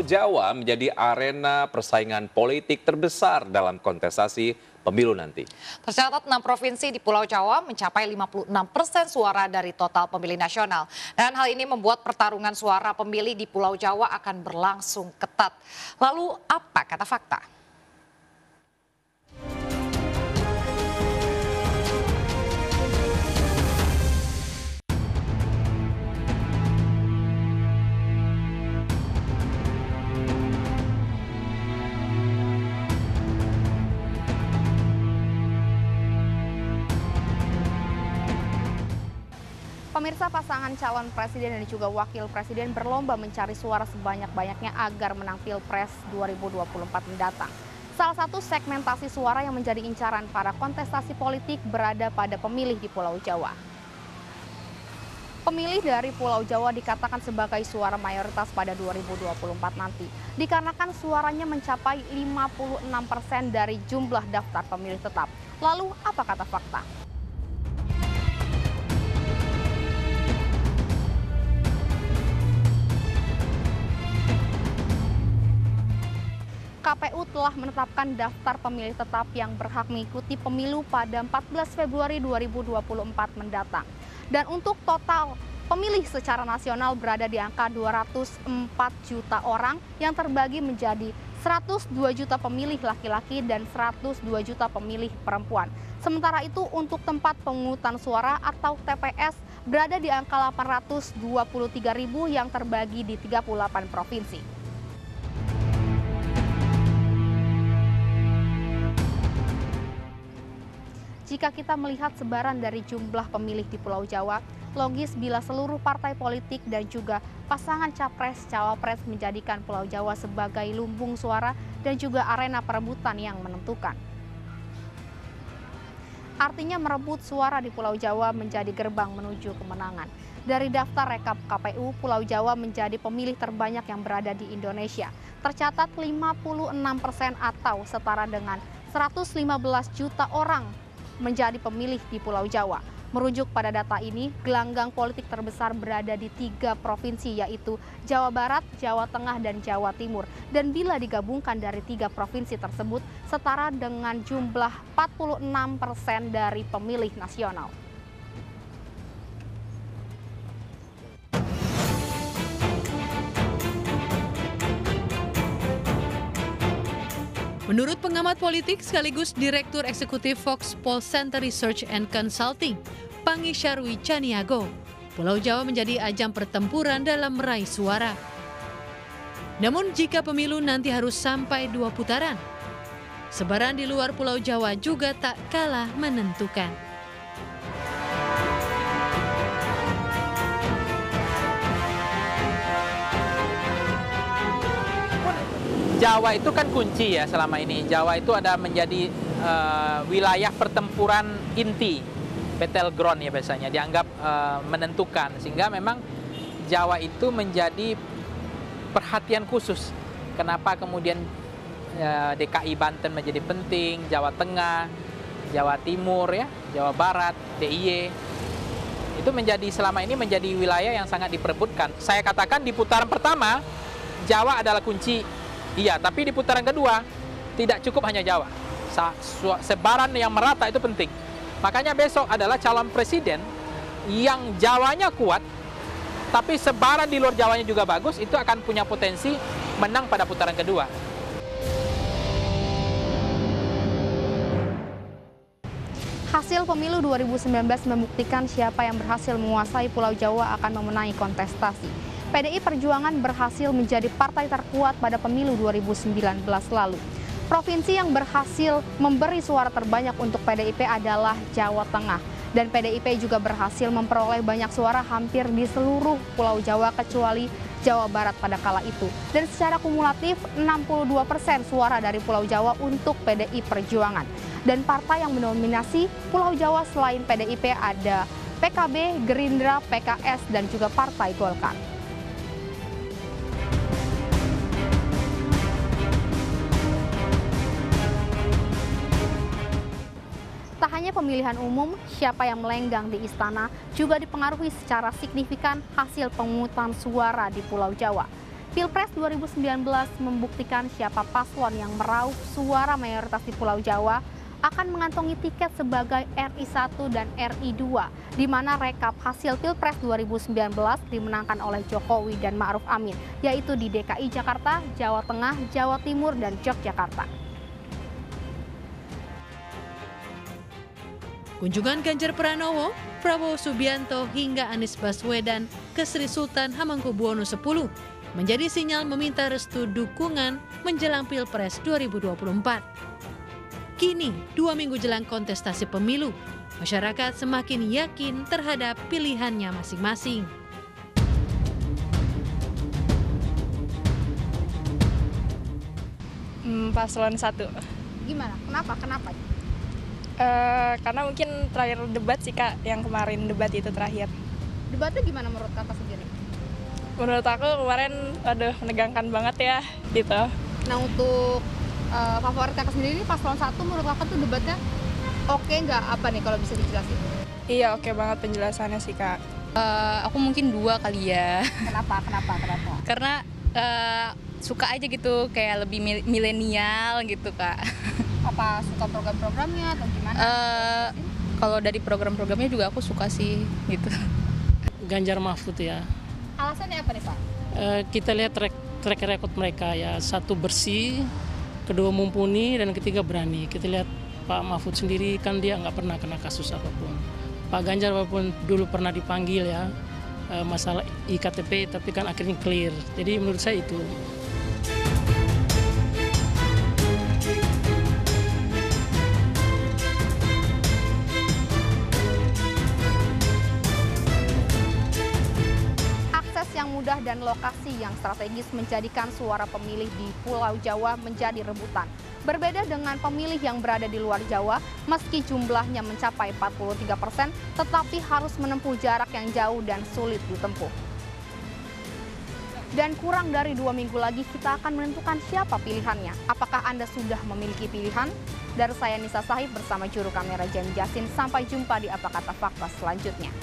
Jawa menjadi arena persaingan politik terbesar dalam kontestasi pemilu nanti. Tercatat 6 provinsi di Pulau Jawa mencapai 56% suara dari total pemilih nasional. Dan hal ini membuat pertarungan suara pemilih di Pulau Jawa akan berlangsung ketat. Lalu apa kata fakta? Pemirsa, pasangan calon presiden dan juga wakil presiden berlomba mencari suara sebanyak-banyaknya agar menang Pilpres 2024 mendatang. Salah satu segmentasi suara yang menjadi incaran para kontestasi politik berada pada pemilih di Pulau Jawa. Pemilih dari Pulau Jawa dikatakan sebagai suara mayoritas pada 2024 nanti, dikarenakan suaranya mencapai 56% dari jumlah daftar pemilih tetap. Lalu apa kata fakta? KPU telah menetapkan daftar pemilih tetap yang berhak mengikuti pemilu pada 14 Februari 2024 mendatang. Dan untuk total pemilih secara nasional berada di angka 204 juta orang yang terbagi menjadi 102 juta pemilih laki-laki dan 102 juta pemilih perempuan. Sementara itu untuk tempat pemungutan suara atau TPS berada di angka 823.000 yang terbagi di 38 provinsi. Jika kita melihat sebaran dari jumlah pemilih di Pulau Jawa, logis bila seluruh partai politik dan juga pasangan capres-cawapres menjadikan Pulau Jawa sebagai lumbung suara dan juga arena perebutan yang menentukan. Artinya merebut suara di Pulau Jawa menjadi gerbang menuju kemenangan. Dari daftar rekap KPU, Pulau Jawa menjadi pemilih terbanyak yang berada di Indonesia. Tercatat 56% atau setara dengan 115 juta orang menjadi pemilih di Pulau Jawa. Merujuk pada data ini, gelanggang politik terbesar berada di 3 provinsi yaitu Jawa Barat, Jawa Tengah, dan Jawa Timur. Dan bila digabungkan dari 3 provinsi tersebut, setara dengan jumlah 46% dari pemilih nasional. Menurut pengamat politik sekaligus Direktur Eksekutif Fox Poll Center Research and Consulting, Pangi Syarwi Caniago, Pulau Jawa menjadi ajang pertempuran dalam meraih suara. Namun jika pemilu nanti harus sampai 2 putaran, sebaran di luar Pulau Jawa juga tak kalah menentukan. Jawa itu kan kunci ya selama ini. Jawa itu ada menjadi wilayah pertempuran inti, battleground ya biasanya, dianggap menentukan. Sehingga memang Jawa itu menjadi perhatian khusus. Kenapa kemudian DKI Banten menjadi penting, Jawa Tengah, Jawa Timur, ya, Jawa Barat, DIY. Itu menjadi selama ini menjadi wilayah yang sangat diperebutkan. Saya katakan di putaran pertama, Jawa adalah kunci. Iya, tapi di putaran kedua tidak cukup hanya Jawa. Sebaran yang merata itu penting. Makanya besok adalah calon presiden yang Jawanya kuat, tapi sebaran di luar Jawanya juga bagus, itu akan punya potensi menang pada putaran kedua. Hasil pemilu 2019 membuktikan siapa yang berhasil menguasai Pulau Jawa akan memenangi kontestasi. PDI Perjuangan berhasil menjadi partai terkuat pada pemilu 2019 lalu. Provinsi yang berhasil memberi suara terbanyak untuk PDIP adalah Jawa Tengah. Dan PDIP juga berhasil memperoleh banyak suara hampir di seluruh Pulau Jawa kecuali Jawa Barat pada kala itu. Dan secara kumulatif 62% suara dari Pulau Jawa untuk PDI Perjuangan. Dan partai yang mendominasi Pulau Jawa selain PDIP ada PKB, Gerindra, PKS, dan juga Partai Golkar. Tak hanya pemilihan umum, siapa yang melenggang di istana juga dipengaruhi secara signifikan hasil pemungutan suara di Pulau Jawa. Pilpres 2019 membuktikan siapa paslon yang meraup suara mayoritas di Pulau Jawa akan mengantongi tiket sebagai RI1 dan RI2, di mana rekap hasil Pilpres 2019 dimenangkan oleh Jokowi dan Ma'ruf Amin, yaitu di DKI Jakarta, Jawa Tengah, Jawa Timur, dan Yogyakarta. Kunjungan Ganjar Pranowo, Prabowo Subianto hingga Anies Baswedan ke Sri Sultan Hamengkubuwono X menjadi sinyal meminta restu dukungan menjelang Pilpres 2024. Kini, 2 minggu jelang kontestasi pemilu, masyarakat semakin yakin terhadap pilihannya masing-masing. Paslon 1. Gimana? Kenapa? Karena mungkin terakhir debat sih Kak, yang kemarin debat itu terakhir. Debatnya gimana menurut Kakak sendiri? Menurut aku kemarin, menegangkan banget ya, gitu. Nah, untuk favorit Kakak sendiri, paslon 1 menurut Kakak tuh debatnya oke nggak? Apa nih kalau bisa dijelasin? Iya, oke banget penjelasannya sih Kak. Aku mungkin 2 kali ya. Kenapa? Karena suka aja gitu, kayak lebih milenial gitu Kak. Apa suka program-programnya atau gimana? Kalau dari program-programnya juga aku suka sih gitu. Ganjar Mahfud ya. Alasannya apa nih Pak? Kita lihat track record mereka ya, 1 bersih, 2 mumpuni, dan 3 berani. Kita lihat Pak Mahfud sendiri kan dia nggak pernah kena kasus apapun. Pak Ganjar walaupun dulu pernah dipanggil ya masalah IKTP, tapi kan akhirnya clear. Jadi menurut saya itu. Yang mudah dan lokasi yang strategis menjadikan suara pemilih di Pulau Jawa menjadi rebutan. Berbeda dengan pemilih yang berada di luar Jawa, meski jumlahnya mencapai 43%, tetapi harus menempuh jarak yang jauh dan sulit ditempuh. Dan kurang dari 2 minggu lagi kita akan menentukan siapa pilihannya. Apakah Anda sudah memiliki pilihan? Dari saya Nisa Sahib bersama juru kamera Jen Jasin, sampai jumpa di Apa Kata Fakta selanjutnya.